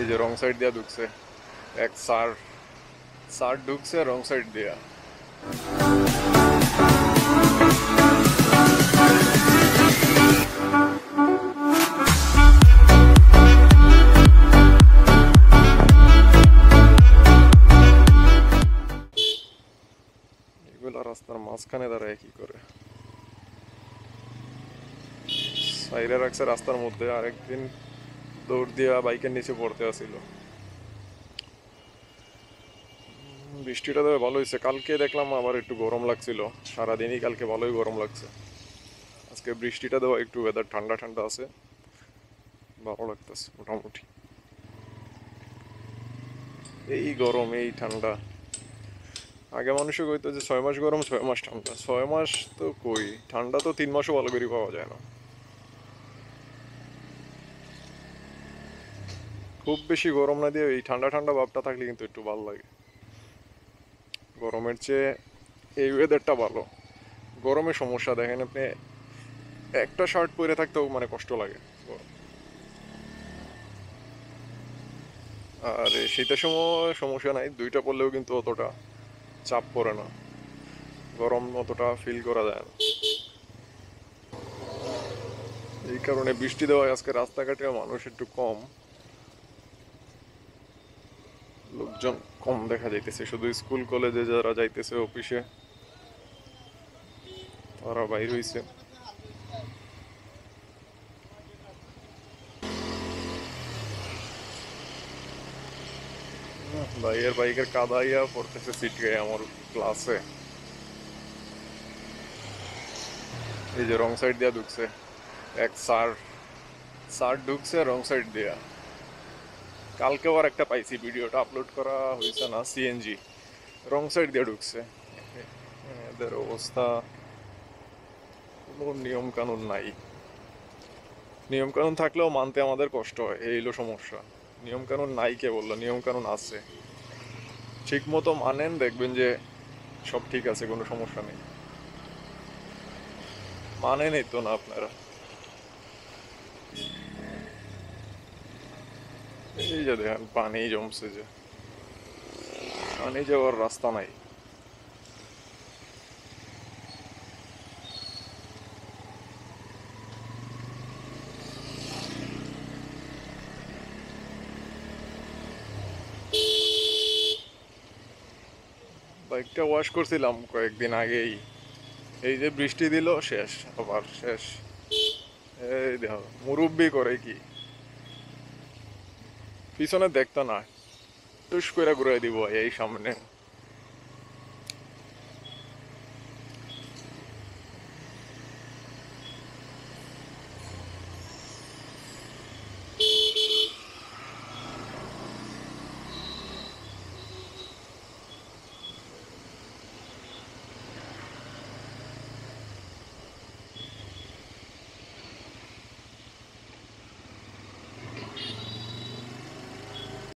এই যে wrong side দিয়া ঢুকছে এক স্যার স্যার ঢুকছে রং সাইড দিয়া। এগুলা রাস্তার মাঝখানে দাঁড়ায় কি করে সাইডে রাখছে রাস্তার মধ্যে। আরেকদিন দৌড় দিয়া বাইকের নিচে পড়তে আসিল। বৃষ্টিটা তো ভালো হয়েছে। কালকে দেখলাম আবার একটু গরম লাগছিল, সারাদিনই কালকে ভালোই গরম লাগছে। আজকে বৃষ্টিটা দেওয়া একটু ওয়েদার ঠান্ডা ঠান্ডা আছে, ভালো লাগতেছে মোটামুটি। এই গরম এই ঠান্ডা, আগে মানুষে কইতো যে 6 মাস গরম 6 মাস ঠান্ডা। 6 মাস তো কই, ঠান্ডা তো 3 মাসও ভালো করে পাওয়া যায় না। খুব বেশি গরম না দিয়ে এই ঠান্ডা ঠান্ডা ভাবটা থাকলে কিন্তু একটু ভালো লাগে। গরমের চেয়ে এই ওয়েদারটা ভালো। গরমে সমস্যা দেখেন আপনি, একটা শার্ট পরে থাকতেও মানে কষ্ট লাগে। আর এই শীতের সময় সমস্যা নাই, দুইটা পরলেও কিন্তু অতটা চাপ পড়ে না, গরম অতটা ফিল করা যায় না। এই কারণে বৃষ্টি দেওয়ায় আজকে রাস্তাঘাটে মানুষ একটু কম, লোকজন কম দেখা যাইতেছে। শুধু স্কুল কলেজে যারা যাইতেছে অফিসে তারা বাইর হইছে। ভাইয়ের বাইকের কাদাইয়া পড়তেছে সিটকে আমার ক্লাসে। এই যে রং সাইড দিয়া ঢুকছে এক স্যার স্যার ঢুকছে রং সাইড দিয়া। কালকেও আর একটা পাইছি, ভিডিওটা আপলোড করা হয়েছে না। সিএনজি রং সাইড দিয়ে ঢুকছে। এদের অবস্থা, কোনো নিয়ম কানুন নাই। নিয়ম কানুন থাকলেও মানতে আমাদের কষ্ট হয়, এই হলো সমস্যা। নিয়ম কানুন নাই, কে বললো? নিয়ম কানুন আছে, ঠিক মতো মানেন, দেখবেন যে সব ঠিক আছে, কোনো সমস্যা নেই। মানেনই তো না আপনারা। এই যে দেখেন পানি জমছে, যে পানি যাওয়ার রাস্তা নাই। বাইকটা ওয়াশ করছিলাম কয়েকদিন আগেই, এই যে বৃষ্টি দিল শেষ, আবার শেষ। এই দেখো মুরব্বি করে কি, পিছনে দেখতো না, টুস করে ঘুরে দিব এই সামনে।